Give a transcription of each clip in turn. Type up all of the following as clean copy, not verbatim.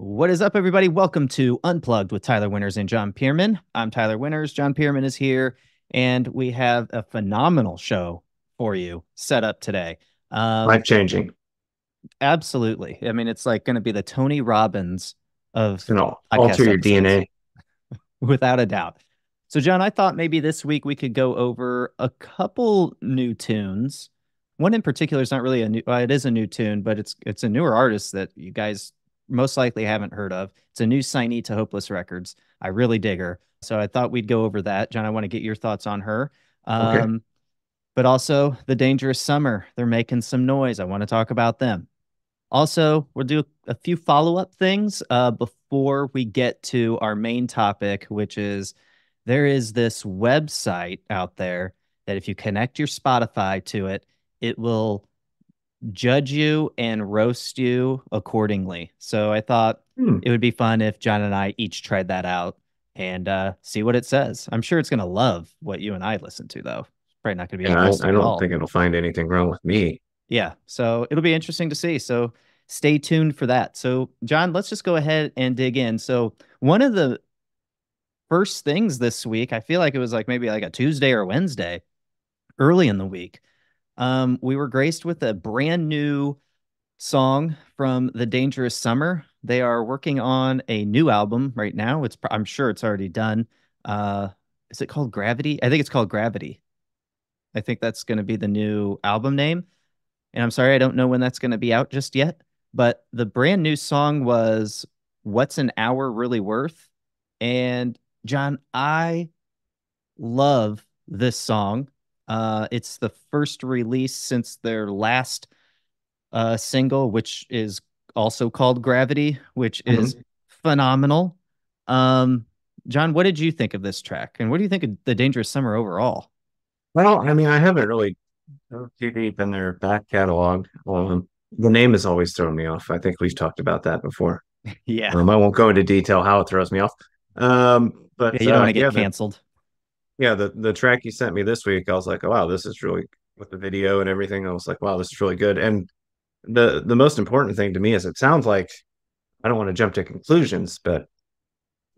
What is up, everybody? Welcome to Unplugged with Tyler Winters and John Pierman. I'm Tyler Winters. John Pierman is here, and we have a phenomenal show for you set up today. Life Um, changing. Absolutely. I mean, it's like going to be the Tony Robbins It's of gonna alter podcast your episodes, DNA. without a doubt. So, John, I thought maybe this week we could go over a couple new tunes. One in particular is not really a new, it is a new tune, but it's a newer artist that you guys most likely haven't heard of. It's a new signee to Hopeless Records. I really dig her. So I thought we'd go over that. John, I want to get your thoughts on her. Okay. Um, but also the Dangerous Summer. They're making some noise. I want to talk about them. Also, we'll do a few follow-up things before we get to our main topic, which is there is this website out there that if you connect your Spotify to it, it will judge you and roast you accordingly. So I thought Hmm. it would be fun if John and I each tried that out and see what it says. I'm sure it's going to love what you and I listen to, though. It's probably not going to be Yeah, I interesting at don't all. think it'll find anything wrong with me. Yeah, so it'll be interesting to see. So stay tuned for that. So, John, let's just go ahead and dig in. So, one of the first things this week, I feel like it was like maybe like a Tuesday or Wednesday, early in the week, we were graced with a brand new song from the Dangerous Summer. They are working on a new album right now. I'm sure it's already done. Uh, is it called Gravity? I think it's called Gravity. I think that's going to be the new album name. And I'm sorry, I don't know when that's going to be out just yet. But the brand new song was What's an Hour Really Worth? And John, I love this song. It's the first release since their last single, which is also called Gravity, which is Mhm. phenomenal. Um, John, what did you think of this track? And what do you think of The Dangerous Summer overall? Well, I mean, I haven't really dove too deep in their back catalog. The name has always thrown me off. I think we've talked about that before. Yeah. I won't go into detail how it throws me off. Yeah, But you don't want to get yeah, the canceled. yeah the track you sent me this week, I was like, oh, wow, this is really with the video and everything. I was like, wow, this is really good. And the most important thing to me is it sounds like I don't want to jump to conclusions, but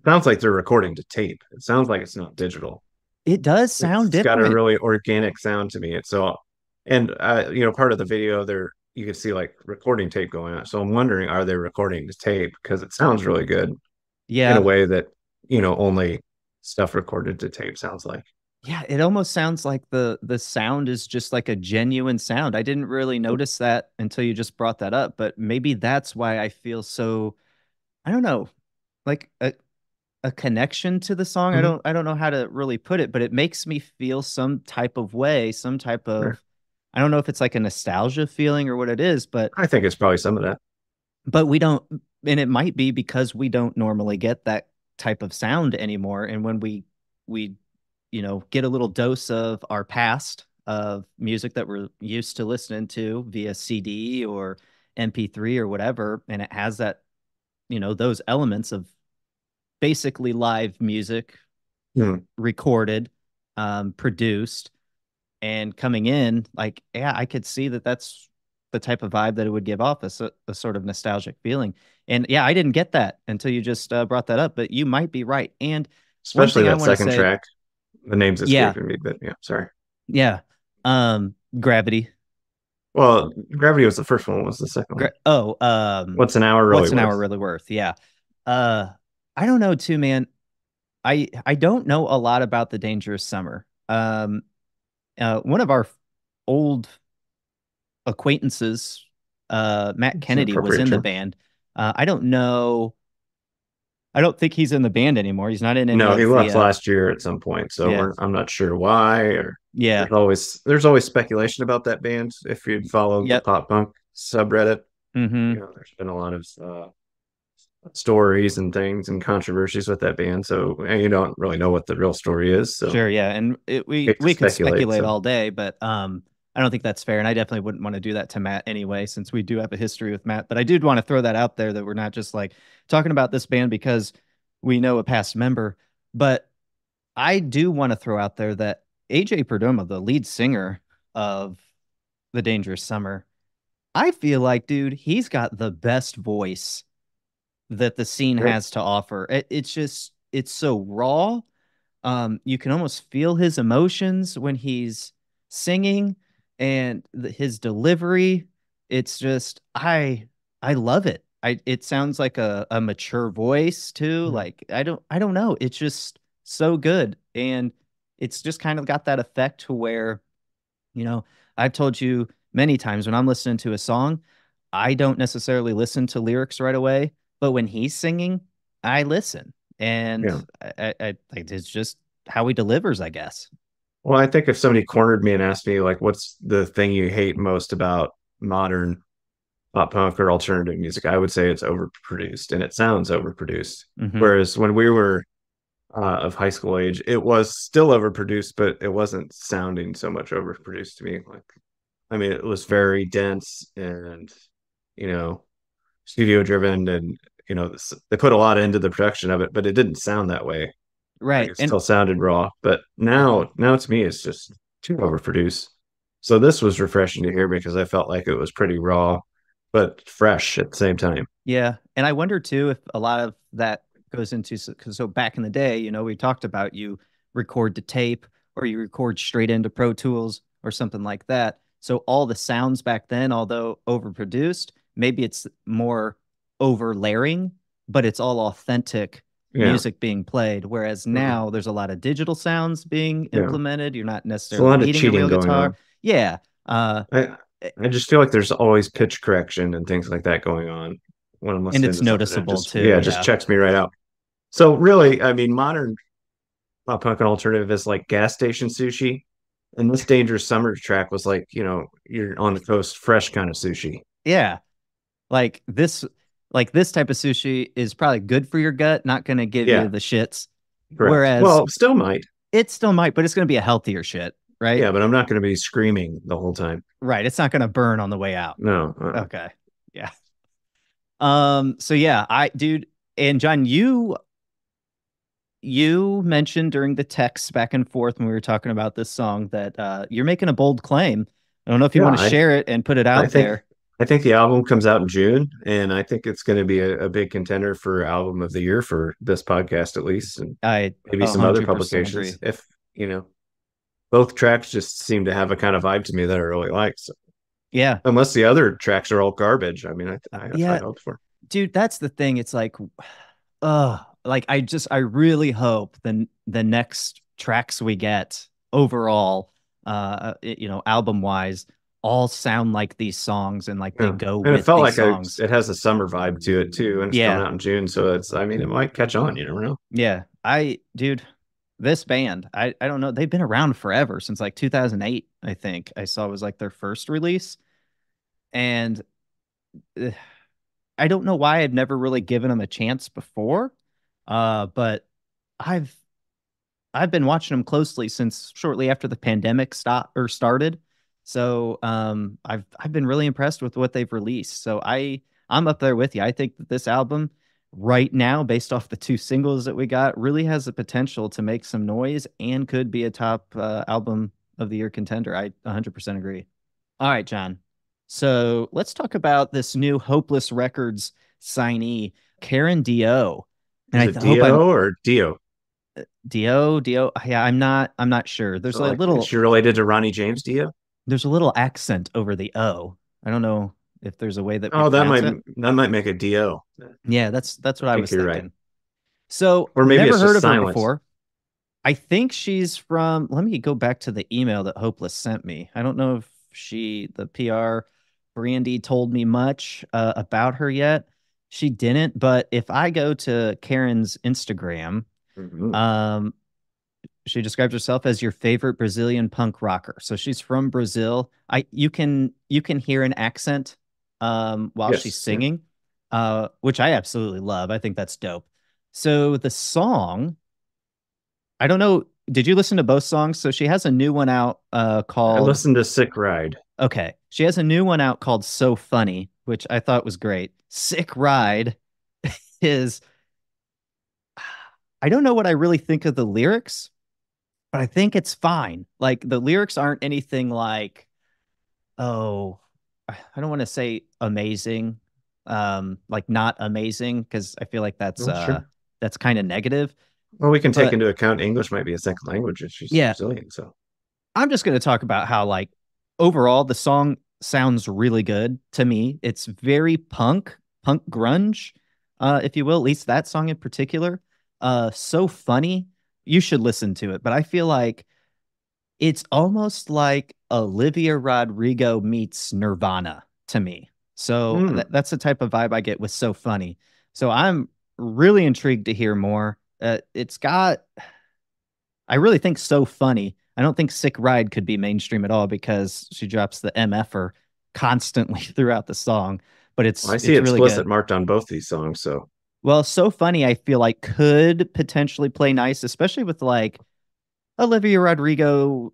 sounds like they're recording to tape. It sounds like it's not digital. It does sound It's got a different. really organic sound to me. It's so, and part of the video there you can see like recording tape going on. So I'm wondering, are they recording to tape? Because it sounds really good in a Yeah. way that only stuff recorded to tape sounds like. Yeah, it almost sounds like the sound is just like a genuine sound. I didn't really notice that until you just brought that up, but maybe that's why I feel so, I don't know, like a connection to the song. Mhm. I don't know how to really put it, but it makes me feel some type of way, some type Sure. of, I don't know if it's like a nostalgia feeling or what it is, I think it's probably some of that. but we don't, and it might be because we don't normally get that type of sound anymore. And when we get a little dose of our past of music that we're used to listening to via CD or MP3 or whatever, and it has that, those elements of basically live music Hmm. recorded, produced, and coming in, like, yeah, I could see that that's the type of vibe that it would give off a sort of nostalgic feeling. And yeah, I didn't get that until you just brought that up, but you might be right. And one Especially thing I that want to second say, track. The name's yeah, escaping me, but yeah, sorry. yeah, Gravity. Well, Gravity was the first one. What was the second one? Oh, What's an hour really what's an hour worth? really worth? Yeah. Uh, I don't know too, man. I don't know a lot about the Dangerous Summer. One of our old acquaintances, Matt It's an Kennedy, was appropriate in the term. band. I don't know. I don't think he's in the band anymore. He's not in any No, he of the. left last year at some point, so Yeah, I'm not sure why. Or yeah, there's always speculation about that band. If you'd followed the yep. pop punk subreddit, Mm-hmm. there's been a lot of stories and things and controversies with that band. So you don't really know what the real story is. So Sure, yeah, and hate to we could speculate. speculate So all day, but I don't think that's fair, and I definitely wouldn't want to do that to Matt anyway, since we do have a history with Matt. But I did want to throw that out there that we're not just like talking about this band because we know a past member, but I do want to throw out there that AJ Perdomo, the lead singer of The Dangerous Summer, I feel like, dude, he's got the best voice that the scene Right. has to offer. It's just it's so raw. You can almost feel his emotions when he's singing and his delivery. It's just I love it. It sounds like a mature voice too. Mhm. Like I don't know. It's just so good. And it's just kind of got that effect to where, you know, I've told you many times when I'm listening to a song, I don't necessarily listen to lyrics right away, but when he's singing, I listen. And Yeah. like it's just how he delivers, I guess. Well, I think if somebody cornered me and asked me like, "What's the thing you hate most about modern pop punk or alternative music?" I would say it's overproduced, and it sounds overproduced. Hmm. Whereas when we were of high school age, it was still overproduced, but it wasn't sounding so much overproduced to me. Like, I mean, it was very dense and, you know, studio driven, and they put a lot into the production of it, but it didn't sound that way. Like, Right. it And still sounded raw. But now to me, it's just too overproduced. So this was refreshing to hear because I felt like it was pretty raw, but fresh at the same time. yeah, and I wonder too if a lot of that goes into so back in the day, we talked about you record to tape or you record straight into Pro Tools or something like that. So all the sounds back then, although overproduced, maybe it's more over layering, but it's all authentic Yeah. music being played. Whereas Mhm. now there's a lot of digital sounds being Yeah. implemented. You're not It's a necessarily lot of needing a cheating real going guitar. on. Yeah. Uh, I I just feel like there's always pitch correction and things like that going on when I'm and listening it's to something. It noticeable just too. yeah, it just Yeah. checks me right out. So really, I mean, modern pop punk and alternative is like gas station sushi. And this Dangerous Summer track was like, you're on the coast, fresh kind of sushi. Yeah. Like this type of sushi is probably good for your gut, not going to give you Yeah, the shits. correct. Whereas Well, still might. it still might, but it's going to be a healthier shit, right? Yeah, but I'm not going to be screaming the whole time. Right. It's not going to burn on the way out. No. Okay. Yeah. So yeah, dude, and John, you mentioned during the text back and forth when we were talking about this song that you're making a bold claim. I don't know if you Yeah, want to share it and put it I out think there. I think the album comes out in June, and I think it's going to be a big contender for album of the year for this podcast at least, and I maybe some other 100% publications. agree. If you know, both tracks just seem to have a kind of vibe to me that I really like. So, Yeah. unless the other tracks are all garbage, I mean, I have high Yeah, hopes for. dude, that's the thing. It's like I really hope the next tracks we get overall, album wise, all sound like these songs and like they Yeah, go and it with felt these like songs. it has a summer vibe to it too, and it's coming Yeah, out in June, so I mean, it might catch on. You never know. yeah. Dude, this band, I don't know, they've been around forever since like 2008, I think. I saw was like their first release, and uh, I don't know why I've never really given them a chance before. But I've I've been watching them closely since shortly after the pandemic started. So I've been really impressed with what they've released. So I'm up there with you. I think that this album right now, based off the two singles that we got, really has the potential to make some noise and could be a top album of the year contender. I 100% agree. All right, John. So let's talk about this new Hopeless Records signee, Karen Dió. And Is I it hope I'm Dio or Dio? Dio. Yeah, I'm not sure. So like, is she related to Ronnie James Dio? There's a little accent over the O. I don't know if there's a way that we Oh, pronounce it. that might make a Dio. Yeah, that's I what I think was you're right, thinking. So or maybe never it's heard just of her silent. before. I think she's from, let me go back to the email that Hopeless sent me. I don't know if the PR Brandy told me much about her yet. She didn't, but if I go to Karen's Instagram, Mhm. um, she describes herself as your favorite Brazilian punk rocker. So she's from Brazil. You can hear an accent while she's Yes, yeah. singing, which I absolutely love. I think that's dope. So the song, I don't know. Did you listen to both songs? So she has a new one out I called listened to Sick Ride. okay. She has a new one out called So Funny, which I thought was great. Sick Ride is I don't know what I really think of the lyrics, but I think it's fine. Like the lyrics aren't anything like, oh, I don't want to say amazing. like not amazing, because I feel like Well, sure. that's kind of negative. Well, we can take But into account English might be a second language if she's yeah, Brazilian. So, I'm just going to talk about how, like, overall the song sounds really good to me. It's very punk grunge, if you will, at least that song in particular. So funny. You should listen to it. But I feel like it's almost like Olivia Rodrigo meets Nirvana to me. So hmm. that's the type of vibe I get with So Funny. So I'm really intrigued to hear more. It's got, I really think So Funny. I don't think Sick Ride could be mainstream at all because she drops the MFer constantly throughout the song, but Well, I see it's really explicit good. marked on both these songs. So, Well, So Funny, I feel like could potentially play nice, especially with like Olivia Rodrigo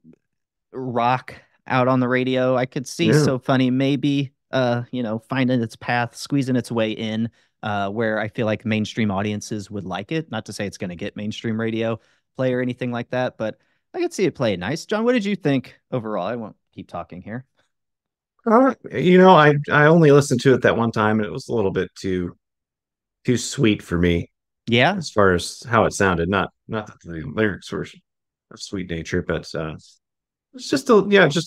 rock out on the radio. I could see yeah. So Funny maybe finding its path, squeezing its way in, where I feel like mainstream audiences would like it. Not to say it's going to get mainstream radio play or anything like that, but I could see it play nice. John, what did you think overall? I won't keep talking here. I only listened to it that one time, and it was a little bit too sweet for me Yeah. as far as how it sounded. Not that the lyrics were of sweet nature, but it's just a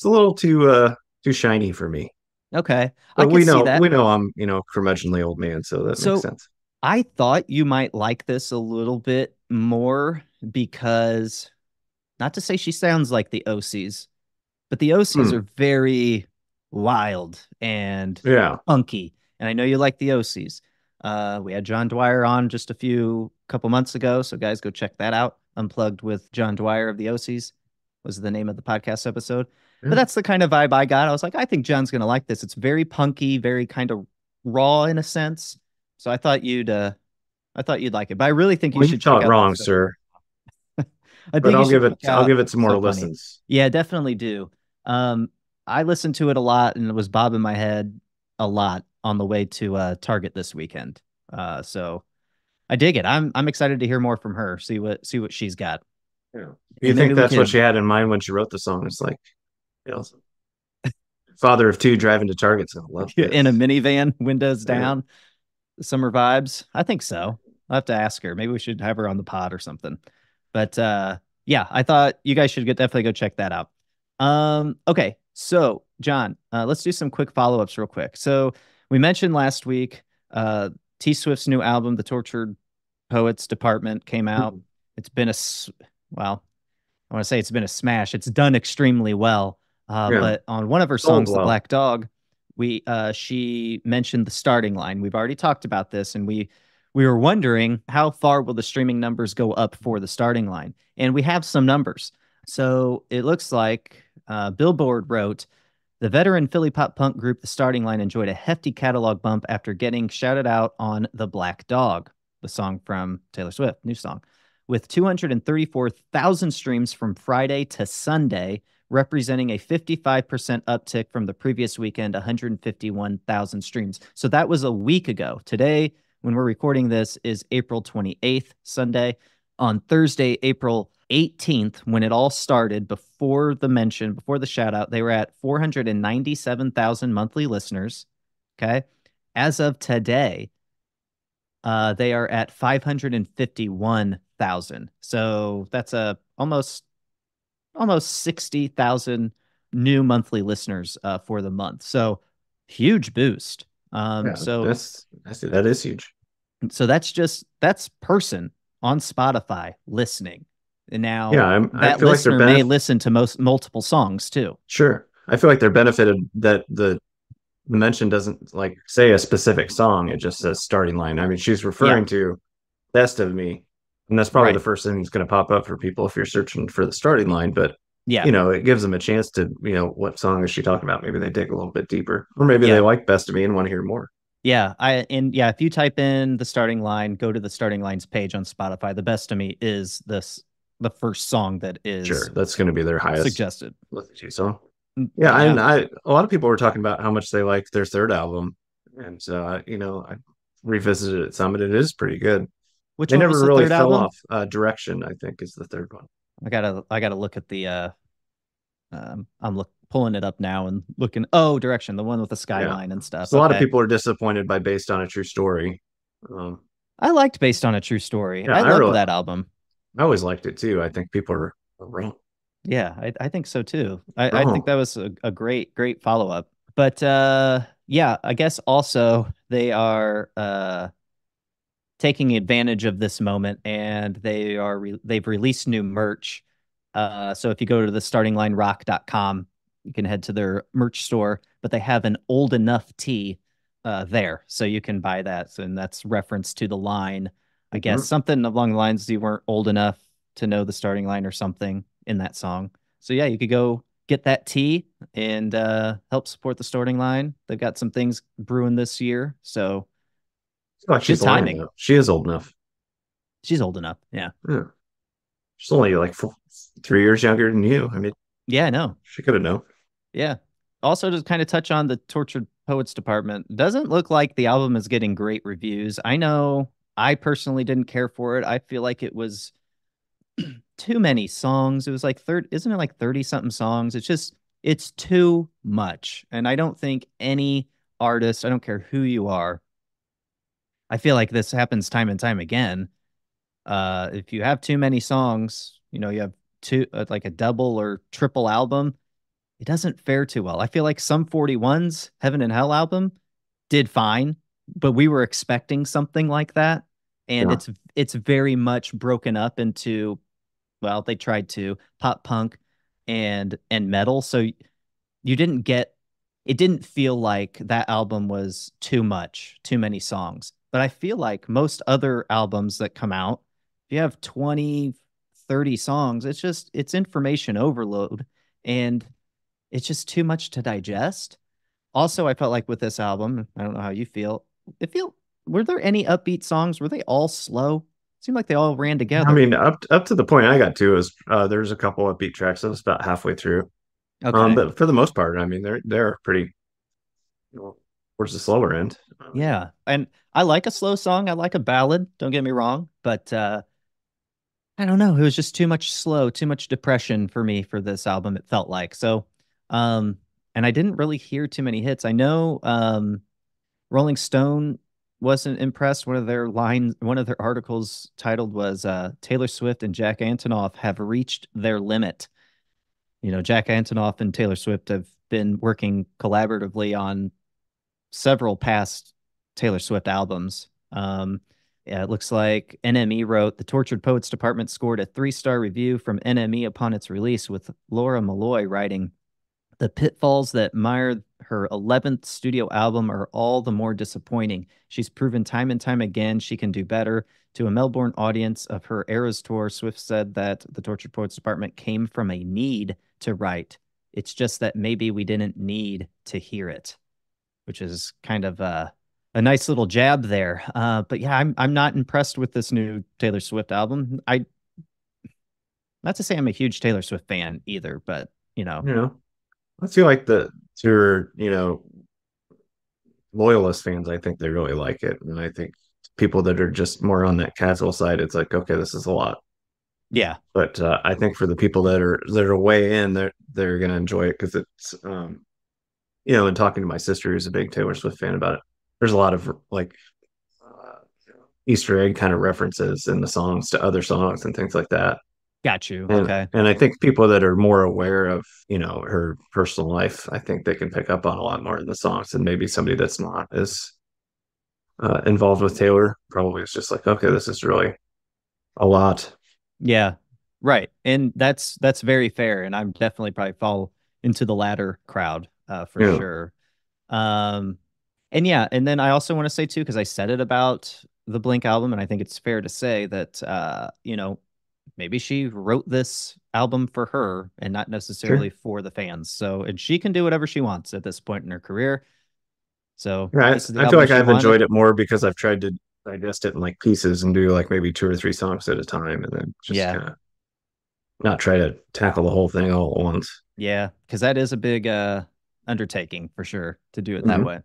little too shiny for me. Okay. I But could see we that. know I'm curmudgeonly old man, so that makes So sense. I thought you might like this a little bit more because, not to say she sounds like the OCs, but the OCs Hmm. are very wild and Yeah. funky. And I know you like the OCs. We had John Dwyer on just a couple months ago. So, guys, go check that out. Unplugged with John Dwyer of the OCs was the name of the podcast episode. But Yeah. that's the kind of vibe I got. I was like, I think John's going to like this. It's very punky, very kind of raw in a sense. So I thought you'd like it. But I really think you Well, you should check taught out wrong, So sir. I But think you should check I'll out give it some more So Funny. listens. Yeah, definitely do. Um, I listened to it a lot and it was bobbing my head a lot on the way to Target this weekend. So I dig it. I'm excited to hear more from her. See what she's got, Yeah. Do you and maybe think we that's what she can had in mind when she wrote the song? It's like, you know, father of two driving to Target's gonna love in a this. minivan, windows Yeah. down, summer vibes. I think so. I'll have to ask her. Maybe we should have her on the pod or something. But yeah, I thought you guys should definitely go check that out. Okay, so John, let's do some quick follow-ups real quick. So we mentioned last week, T Swift's new album, The Tortured Poets Department, came out. Mhm. It's been well, I want to say it's been a smash. It's done extremely well. Yeah. But on one of her Sold songs, The well. Black Dog, we she mentioned the starting line. We've already talked about this, and we were wondering how far will the streaming numbers go up for the starting line, and we have some numbers. So it looks like Billboard wrote the veteran Philly pop punk group The Starting Line enjoyed a hefty catalog bump after getting shouted out on The Black Dog, the song from Taylor Swift, new song, with 234,000 streams from Friday to Sunday, representing a 55% uptick from the previous weekend, 151,000 streams. So that was a week ago. Today, when we're recording this, is April 28th, Sunday. On Thursday, April 18th, when it all started, before the shout out, they were at 497,000 monthly listeners. Okay. As of today, they are at 551,000. So that's a almost 60,000 new monthly listeners for the month. So huge boost. Yeah. So That is huge. that's person on Spotify listening. And Yeah, now I that feel like they're listener may listen to multiple songs too. sure. I feel like they're benefited that the mention doesn't like say a specific song, it just says starting line. I mean, she's Yeah. referring to Best of Me, and that's probably the Right. first thing that's going to pop up for people if you're searching for the starting line. But Yeah. it gives them a chance to, what song is she talking about? Maybe they dig a little bit deeper, or maybe they Yeah. like Best of Me and want to hear more. Yeah, if you type in the starting line, go to the starting lines page on Spotify. The best to me is the first song that Sure, is that's going to be their highest suggested. listen to song. Mm, Yeah, yeah. and a lot of people were talking about how much they liked their third album, and so I revisited it some, and it is pretty good. Which They one was never the really third fell album? off. Direction, I think, is the third one. I gotta look at the Pulling it up now and looking. Oh, Direction, the one with the Yeah. skyline and stuff. So a lot of Okay. people are disappointed by Based on a True Story. Um, I liked Based on a True Story. yeah, I loved that album. I always liked it too. I think people are wrong. Yeah, I think so too. I think Wrong. that was a great follow up. But yeah, I guess also they are taking advantage of this moment and they've released new merch. So if you go to the startinglinerock.com, you can head to their merch store, but they have an old enough tee there. So you can buy that. So, and that's reference to the line, I guess, Mhm. something along the lines you weren't old enough to know the starting line or something in that song. So yeah, you could go get that tee and help support the starting line. They've got some things brewing this year. So Like good she's lying timing. though. She is old enough. She's old enough. Yeah. Yeah. She's only like 3 years younger than you. I mean, Yeah, I know. she could have known. Yeah. Also, to kind of touch on the Tortured Poets department, doesn't look like the album is getting great reviews. I know I personally didn't care for it. I feel like it was too many songs. It was like third, isn't it like 30 something songs? It's too much. And I don't think any artist, I don't care who you are, I feel like this happens time and time again. If you have too many songs, you have two, like a double or triple album, it doesn't fare too well. I feel like some 41's Heaven and Hell album did fine, but we were expecting something like that. And Yeah. it's very much broken up into, well, they tried to pop punk and metal. So you didn't get it didn't feel like that album was too much, too many songs. But I feel like most other albums that come out, if you have 20, 30 songs, it's information overload and it's just too much to digest. Also, I felt like with this album, I don't know how you feel. It feel Were there any upbeat songs? Were they all slow? It seemed like they all ran I together. mean, up to the point I got to is there's a couple of beat tracks that was about halfway through. Okay. But for the most part, I mean, they're pretty, you know, towards the slower end. Yeah. And I like a slow song. I like a ballad. Don't get me wrong. But I don't know. It was just too much slow, too much depression for me for this album, it felt like. So, um, and I didn't really hear too many hits. I know Rolling Stone wasn't impressed. One of their articles titled was Taylor Swift and Jack Antonoff have reached their limit. Jack Antonoff and Taylor Swift have been working collaboratively on several past Taylor Swift albums. Yeah, it looks like NME wrote the Tortured Poets Department scored a 3-star review from NME upon its release, with Laura Malloy writing, the pitfalls that mired her 11th studio album are all the more disappointing. She's proven time and time again she can do better. To a Melbourne audience of her Eras tour, Swift said that the Tortured Poets Department came from a need to write. It's just that maybe we didn't need to hear it, which is kind of a nice little jab there. But yeah, I'm not impressed with this new Taylor Swift album. Not to say I'm a huge Taylor Swift fan either, but You know, I feel like the to her, loyalist fans, I think they really like it, and I think people that are just more on that casual side, it's like, okay, this is a lot. yeah, But I think for the people that are way in, they're gonna enjoy it because it's and talking to my sister who's a big Taylor Swift fan about it, there's a lot of like uh, Easter egg kind of references in the songs to other songs and things like that. got you. And Okay. and I think people that are more aware of, her personal life, I think they can pick up on a lot more in the songs than maybe somebody that's not as involved with Taylor. Probably is just like, okay, this is really a lot. Yeah, right. And that's very fair. And I'm definitely probably fall into the latter crowd, for Yeah, sure. Um, and yeah, and then I also want to say too, because I said it about the Blink album, and I think it's fair to say that maybe she wrote this album for her and not necessarily sure. for the fans. So, and she can do whatever she wants at this point in her career. So, Yeah, this is the I feel album that like she I've wanted. enjoyed it more because I've tried to digest it in like pieces and do like maybe two or three songs at a time, and then just Yeah. kind of not try to tackle the whole thing all at once. Yeah, because that is a big undertaking for sure to do it that Hmm. way.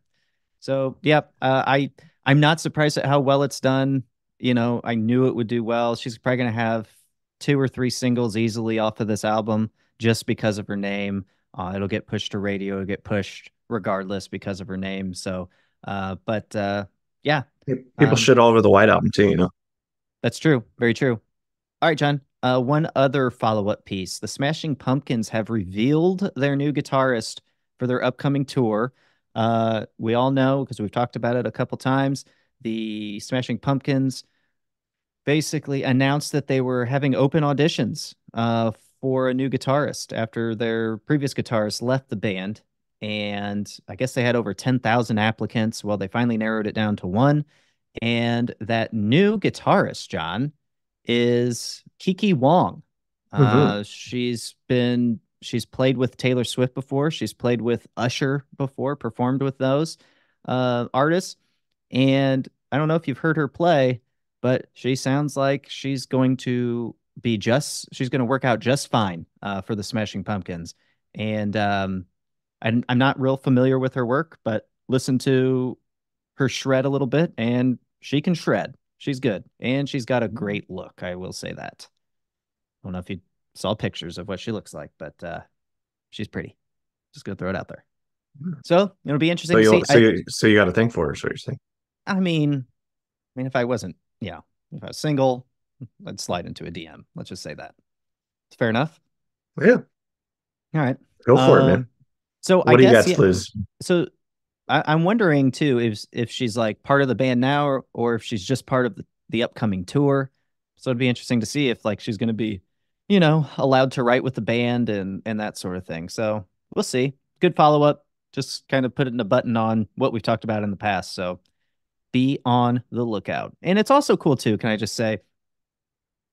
So, yep, I'm not surprised at how well it's done. I knew it would do well. She's probably gonna have 2 or 3 singles easily off of this album just because of her name. It'll get pushed to radio, it'll get pushed regardless because of her name. So, but yeah, People um, shit all over the White Album too, you know. that's true. Very true. All right, John. One other follow-up piece. The Smashing Pumpkins have revealed their new guitarist for their upcoming tour. We all know because we've talked about it a couple times. The Smashing Pumpkins basically announced that they were having open auditions for a new guitarist after their previous guitarist left the band. And I guess they had over 10,000 applicants. Well, they finally narrowed it down to one. And that new guitarist, John, is Kiki Wong. Hmm. She's played with Taylor Swift before. She's played with Usher before, performed with those artists. And I don't know if you've heard her play, but she sounds like she's going to work out just fine for the Smashing Pumpkins. And I'm not real familiar with her work, but listen to her shred a little bit, and she can shred. She's good, and she's got a great look. I will say that. I don't know if you saw pictures of what she looks like, but she's pretty. Just gonna throw it out there. So it'll be So interesting to you see. so you so you got to think for her, is what you're saying. I mean, if I wasn't, if I was single, I'd slide into a DM. Let's just say that. It's fair enough. Yeah, All right. go for it, man. Um, so I What do you guess, got yeah. to lose? So I'm wondering too if she's like part of the band now, or if she's just part of the upcoming tour. So it'd be interesting to see if like she's going to be, allowed to write with the band and that sort of thing. So we'll see. Good follow up. Just kind of putting a button on what we've talked about in the past. So be on the lookout. And it's also cool too. Can I just say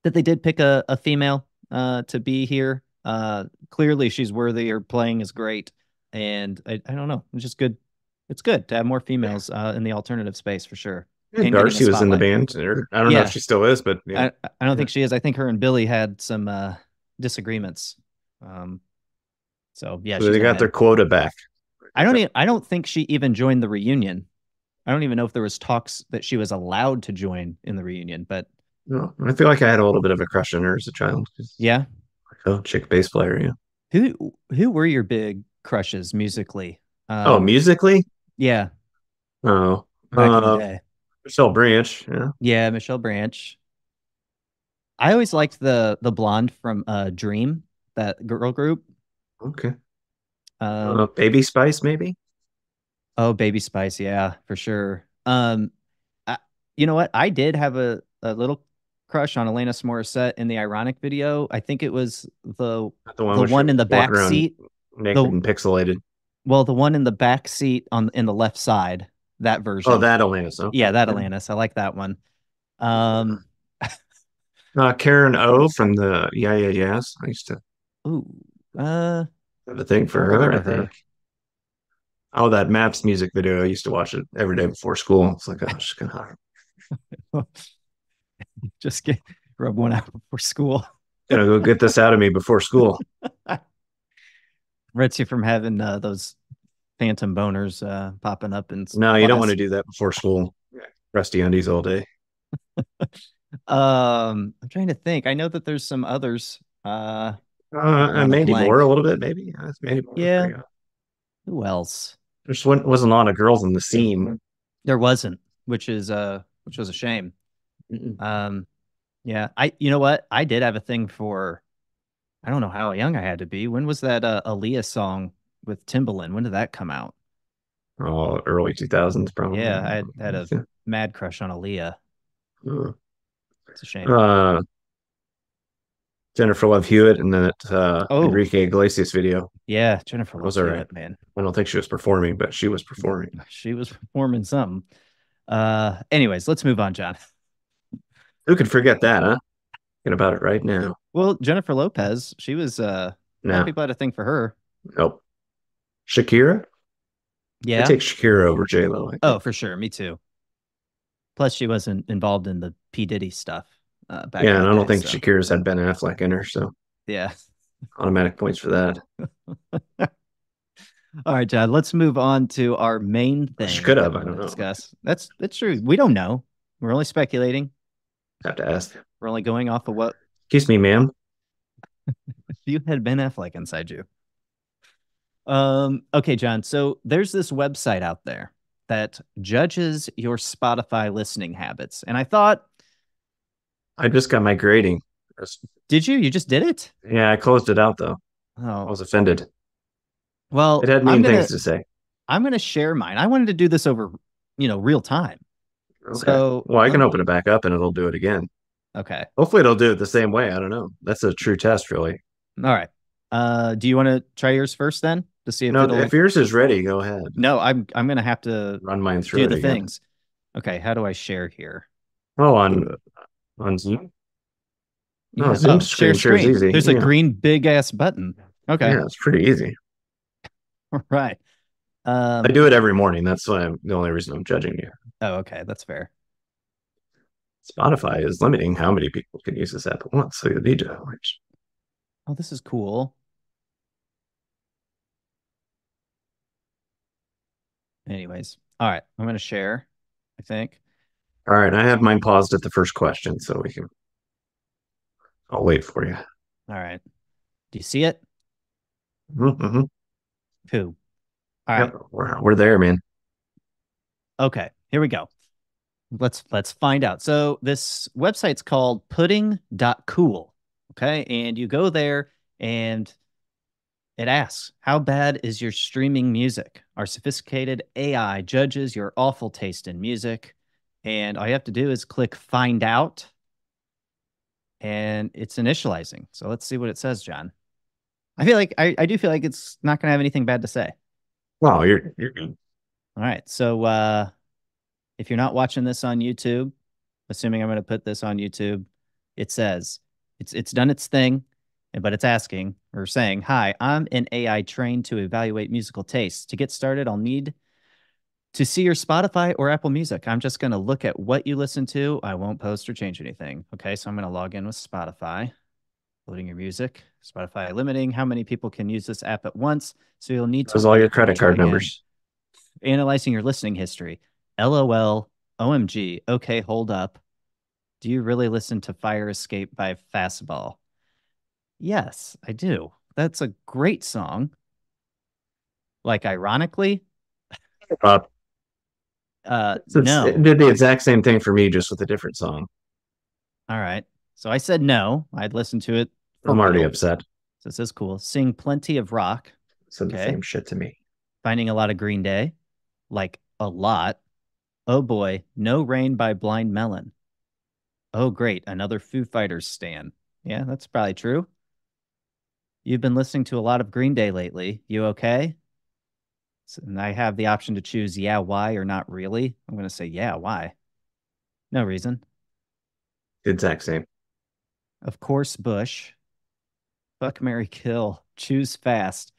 that they did pick a female to be here? Clearly she's worthy. Her playing is great, and I don't know. It's just good. It's good to have more females in the alternative space for sure, Yeah, and getting a Darcy was in the spotlight. band. Or, I don't know if Yeah, she still is, but yeah, I don't yeah. think she is. I think her and Billy had some disagreements. Um, so yeah, So she's they gonna got their head. quota back. I don't think she even joined the reunion. I don't even know if there was talks that she was allowed to join in the reunion, but No, I feel like I had a little bit of a crush on her as a child. Just yeah. like a chick bass player, yeah. Who were your big crushes musically? Oh, Um, musically? yeah, Oh, back in the day. Michelle Branch. Yeah. Yeah, Michelle Branch. I always liked the blonde from Dream, that girl group. Okay. Um, Baby Spice, maybe. oh, Baby Spice, yeah, for sure. I, you know what? I did have a little crush on Alanis Morissette in the Ironic video. I think it was Not the one the where she one in was the walking back around seat. naked The and pixelated. Well, the one in the back seat on in the left side, that Oh, version. that Alanis. Okay. Yeah, that Yeah. Alanis. I like that one. Um, Karen O from the Yeah Yeah Yeahs. I used to ooh, uh, have a thing for never her, heard I of think. her. Oh, that Maps music video. I used to watch it every day before school. It's like, oh, she's kind of hot. Just get rub one out before school. Gonna go get this out of me before school. Prevents you from having those phantom boners popping up in No, you don't want class. to do that before school. Rusty undies all day. I'm trying to think. I know that there's some others. I'm drawing a Mandy Moore a blank. little bit, maybe. Yeah, it's Mandy Moore. There Yeah. you go. Who else? There just wasn't a lot of girls in the scene. There wasn't, which was a shame. Mm-mm. Um, yeah. You know what? I did have a thing for. I don't know how young I had to be. When was that Aaliyah song with Timbaland? When did that come out? Oh, early 2000s, Yeah, probably. I had a mad crush on Aaliyah. Uh, It's a shame. uh, Jennifer Love Hewitt and then Oh, Enrique Iglesias video. yeah, Jennifer That was Love all right. Hewitt, man. I don't think she was performing, but she was performing. She was performing something. Anyways, let's move on, John. Who could forget that, huh? Thinking about it right now. Well, Jennifer Lopez, she was a lot of No, people had a thing for her. nope. Shakira? I Yeah. take Shakira over J Lo, I Oh, think. for sure. Me too. Plus, she wasn't involved in the P. Diddy stuff back Yeah, in and the I don't day. think So, Shakira's had Ben Affleck in her, so yeah. automatic points for that. All right, John, let's move on to our main She thing could that have, we I want don't to know. discuss. That's true. We don't know. We're only speculating. Have to ask. We're only going off of what Excuse me, ma'am. If you had Ben Affleck inside you. Okay, John. So there's this website out there that judges your Spotify listening habits. And I thought, I just got my grading. did you? You just did it? Yeah, I closed it out though. I Oh, was offended. It well, had I'm mean things gonna to say. I'm gonna share mine. I wanted to do this over, real time. Okay. So Well, I let can open me. it back up and it'll do it again. Okay. Hopefully it'll do it the same way. I don't know. That's a true test, really. All right. Do you want to try yours first then to see if No, if it'll? yours is ready, go ahead. No, I'm gonna have to Run mine through do it the again. things. Okay. How do I share here? Oh, Ugh. on Zoom? No, Yeah. Zoom Oh, share screen shares screen. easy. There's a Yeah. green big ass button. Okay. Yeah, it's pretty easy. All right. I Um. do it every morning. That's why I'm the only reason I'm judging you. Oh, okay. That's fair. Spotify is limiting how many people can use this app at once, so you need to. Oh, this is cool. Anyways. All right. I'm gonna share. I think. All right, I have mine paused at the first question, so we can. I'll wait for you. All right. Do you see it? Mm-hmm. Cool. All right. Yep, we're there, man. Okay. Here we go. Let's find out. So this website's called pudding.cool. Okay. And you go there and it asks, how bad is your streaming music? Our sophisticated AI judges your awful taste in music. And all you have to do is click find out and it's initializing. So let's see what it says, John. I do feel like it's not gonna have anything bad to say. Wow, you're good. All right. So if you're not watching this on YouTube, assuming I'm going to put this on YouTube, it says it's done its thing, but it's asking or saying, "Hi, I'm an AI trained to evaluate musical tastes. To get started, I'll need to see your Spotify or Apple Music. I'm just going to look at what you listen to. I won't post or change anything." Okay, so I'm going to log in with Spotify, loading your music. Spotify limiting how many people can use this app at once, so you'll need to Those all your wait or credit try card again. numbers. Analyzing your listening history. LOL, OMG, okay, hold up. Do you really listen to Fire Escape by Fastball? Yes, I do. That's a great song. Like, ironically, Uh, it no. did the exact same thing for me, just with a different song. All right. So I said no. I'd listen to it for I'm already real. upset. So this is cool. Sing plenty of rock. Said the Okay. same shit to me. Finding a lot of Green Day. Like, a lot. Oh boy, No Rain by Blind Melon. Oh, great. Another Foo Fighters stan. Yeah, that's probably true. You've been listening to a lot of Green Day lately. You okay? So, and I have the option to choose yeah, why, or not really. I'm going to say yeah, why? No reason. The exact same. Of course, Bush. Fuck, Mary kill. Choose fast.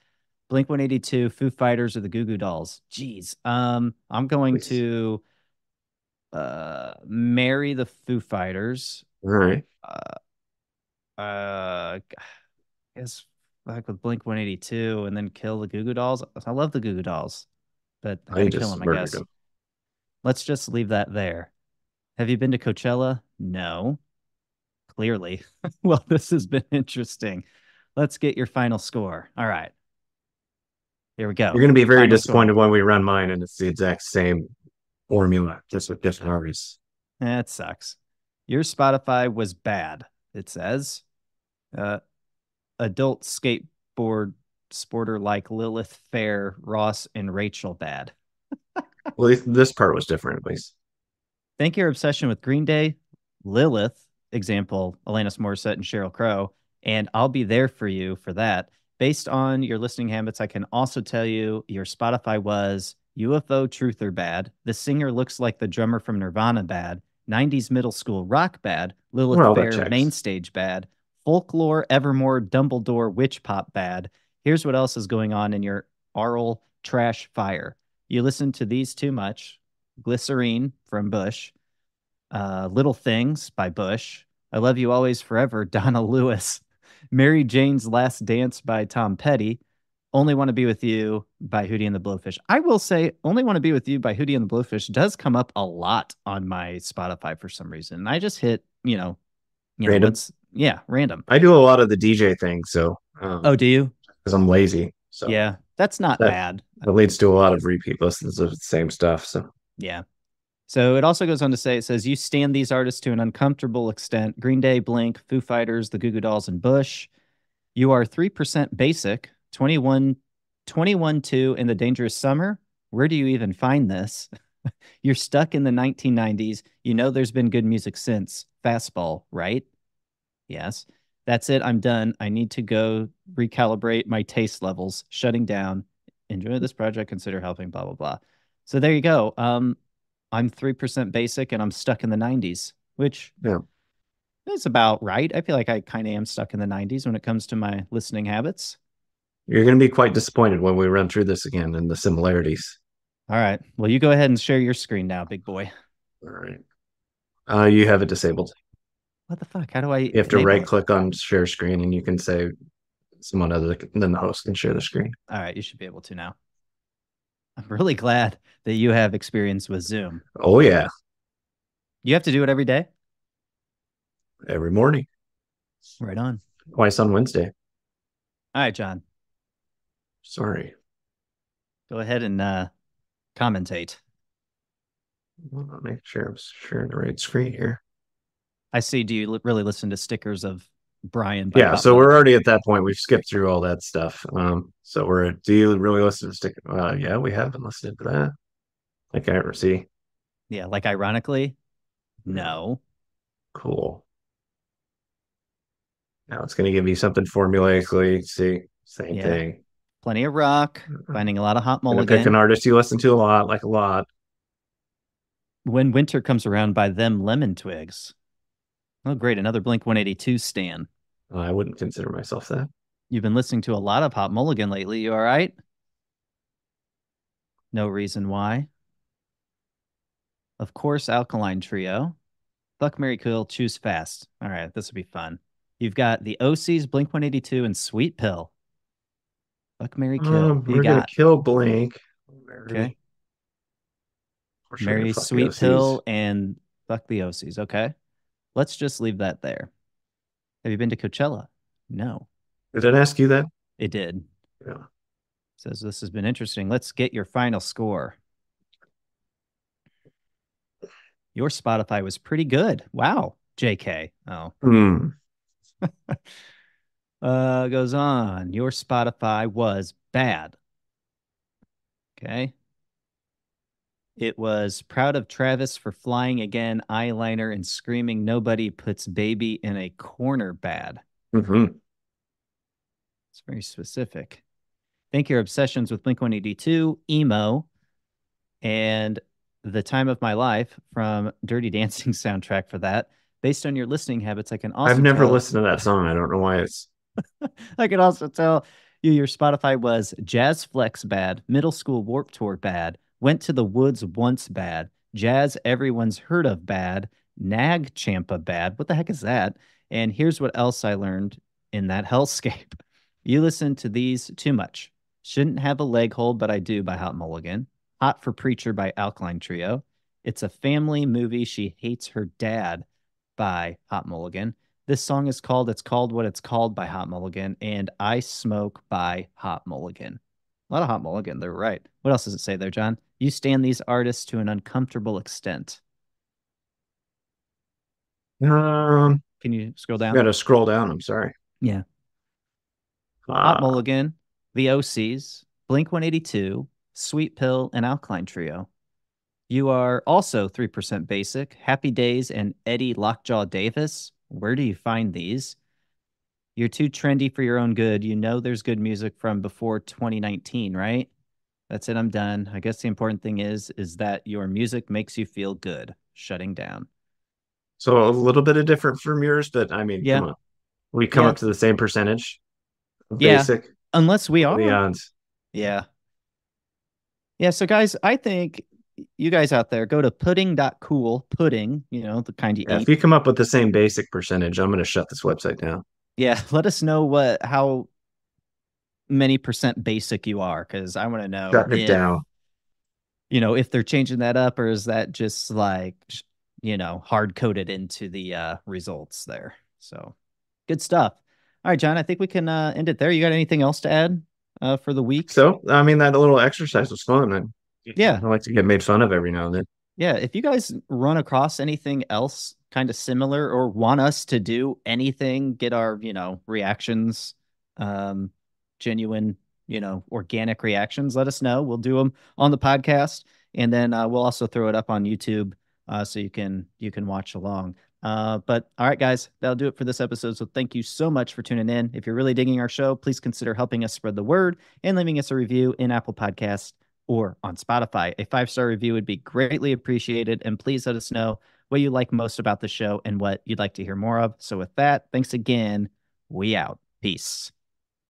Blink 182, Foo Fighters, or the Goo Goo Dolls. Jeez. I'm going Please. to marry the Foo Fighters. All right. I guess back with Blink 182 and then kill the Goo Goo Dolls. I love the Goo Goo Dolls, but I I gotta kill just them, I murdered guess. him. Let's just leave that there. Have you been to Coachella? No, clearly. Well, this has been interesting. Let's get your final score. All right, here we You're go. going to be very Final score. disappointed when we run mine and it's the exact same formula, just with different artists. That sucks. Your Spotify was bad, it says. Uh, adult skateboard sporter like Lilith Fair, Ross, and Rachel bad. Well, this part was different, at least. Thank your obsession with Green Day, Lilith, example, Alanis Morissette and Sheryl Crow, and I'll be there for you for that. Based on your listening habits, I can also tell you your Spotify was UFO Truther bad, the singer looks like the drummer from Nirvana bad, 90s middle school rock bad, Lilith Well, that Fair main checks. stage bad, folklore, Evermore, Dumbledore, witch pop bad. Here's what else is going on in your aural trash fire. You listen to these too much. Glycerine from Bush, Little Things by Bush, I Love You Always Forever, Donna Lewis, Mary Jane's Last Dance by Tom Petty, Only Want to Be With You by Hootie and the Blowfish. I will say, Only Want to Be With You by Hootie and the Blowfish does come up a lot on my Spotify for some reason. And I just hit, Random. Yeah, random. I do a lot of the DJ thing, so Oh, do you? because I'm lazy, so Yeah, that's not that bad. that leads to a lot of repeat listens of the same stuff. So Yeah. So it also goes on to say, it says, you stand these artists to an uncomfortable extent. Green Day, Blink, Foo Fighters, the Goo Goo Dolls, and Bush. You are 3% basic, 21 2 in the Dangerous Summer. Where do you even find this? You're stuck in the 1990s. You know there's been good music since. Fastball, right? Yes. That's it. I'm done. I need to go recalibrate my taste levels. Shutting down. Enjoy this project. Consider helping. Blah blah blah. So there you go. I'm 3% basic and I'm stuck in the 90s, which yeah, is about right. I feel like I kind of am stuck in the 90s when it comes to my listening habits. you're going to be quite disappointed when we run through this again and the similarities. All right. Well, you go ahead and share your screen now, big boy. All right. You have it disabled. What the fuck? How do I You have to enable right it? click on share screen and you can say someone other than the host can share the screen. All right. You should be able to now. I'm really glad that you have experience with Zoom. Oh, yeah. You have to do it every day? Every morning, Right on. twice on Wednesday. All right, John. Sorry. Go ahead and commentate. I'll make sure I'm sharing the right screen here. I see. Do you really listen to stickers of Brian by Yeah, Hot so we're Mulligan? already at that point. We've skipped through all that stuff. So we're do you really listen to stick? Yeah, we have been listening to that. I can't ever see. Yeah, like ironically, Yeah, no. cool. Now it's going to give me something formulaically. See, same Yeah, thing. plenty of rock. I'm Finding a lot of Hot going to pick an Mulligan. artist you listen to a lot, like a lot. When Winter Comes Around by them Lemon Twigs. Oh, great. Another Blink 182 stan. I wouldn't consider myself that. You've been listening to a lot of Hot Mulligan lately. You all right? No reason why. Of course, Alkaline Trio. Fuck, Mary Kill, Choose Fast. All right, this will be fun. You've got the OCs, Blink 182, and Sweet Pill. Fuck, Mary Kill. You We're going got, to kill Blink. okay, Mary. We're sure going to Mary fuck the Sweet OCs. Pill and fuck the OCs. Okay, let's just leave that there. Have you been to Coachella? No, Did I ask you that? it did. Yeah. Says this has been interesting. Let's get your final score. Your Spotify was pretty good. Wow. JK. Oh. Hmm. Goes on. Your Spotify was bad. Okay. It was proud of Travis for flying again, eyeliner, and screaming nobody puts baby in a corner bad. Mm-hmm. It's very specific. Think your obsessions with Blink 182, emo, and the time of my life from Dirty Dancing soundtrack for that. Based on your listening habits, I can I've also never tell listened to that song. I don't know why it's. I can also tell you your Spotify was Jazz Flex bad, Middle School Warp Tour bad, Went to the Woods once bad, Jazz Everyone's Heard of bad, Nag Champa bad. What the heck is that? And here's what else I learned in that hellscape. You listen to these too much. Shouldn't have a leg hold, but I do by Hot Mulligan. Hot for Preacher by Alkaline Trio. It's a family movie. She hates her dad by Hot Mulligan. This song is called It's Called What It's Called by Hot Mulligan and I Smoke by Hot Mulligan. A lot of Hot Mulligan. They're right. What else does it say there, John? You stand these artists to an uncomfortable extent. Um, Can you scroll down? got to scroll down. I'm sorry. Yeah. Hot Uh, Mulligan, the OCs, Blink 182, Sweet Pill, and Alkaline Trio. You are also 3% basic, Happy Days, and Eddie Lockjaw Davis. Where do you find these? You're too trendy for your own good. You know there's good music from before 2019, right? That's it. I'm done. I guess the important thing is that your music makes you feel good. Shutting down. so a little bit of different from yours, but I mean, come Yeah. on. We come Yeah. up to the same percentage of Yeah. basic. Unless we What are the are. odds? Yeah. Yeah. So guys, I think you guys out there go to pudding.cool, pudding, the kind you Yeah, if eat. you come up with the same basic percentage, I'm going to shut this website down. Yeah. Let us know how many percent basic you are, because I want to know Shutting it if down. if they're changing that up, or is that just like hard coded into the results there. So Good stuff. All right, John, I think we can end it there. You got anything else to add for the week? So, I mean, that little exercise was fun. Yeah. I like to get made fun of every now and then. Yeah, if you guys run across anything else kind of similar or want us to do anything, get our, reactions, um, genuine, organic reactions, let us know. We'll do them on the podcast, and then we'll also throw it up on YouTube so you can watch along. But all right, guys, that'll do it for this episode. So thank you so much for tuning in. If you're really digging our show, please consider helping us spread the word and leaving us a review in Apple Podcasts or on Spotify. A 5-star review would be greatly appreciated. And please let us know what you like most about the show and what you'd like to hear more of. So, with that, thanks again. We out. Peace.